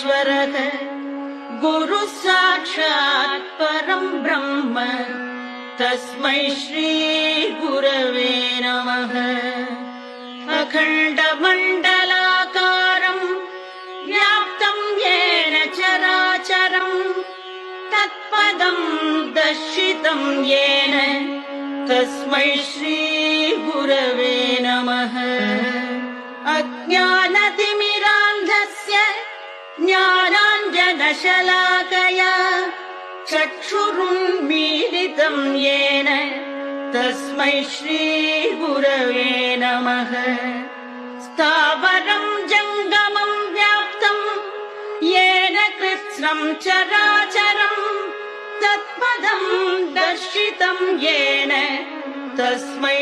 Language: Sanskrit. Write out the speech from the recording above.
परमेश्वरः गुरुः साक्षात् परं ब्रह्म तस्मै श्री गुरवे नमः। अखण्डमण्डलाकारं व्याप्तं येन चराचरं तत्पदं दर्शितं येन तस्मै श्री गुरवे नमः। अज्ञानतिमिरान्धस्य ज्ञानाञ्जनशलाकया चक्षुरुन्मीलितं येन तस्मै श्री गुरवे नमः। स्थावरं जङ्गमं व्याप्तं येन कृत्स्नं चराचरं तत्पदं दर्शितं येन तस्मै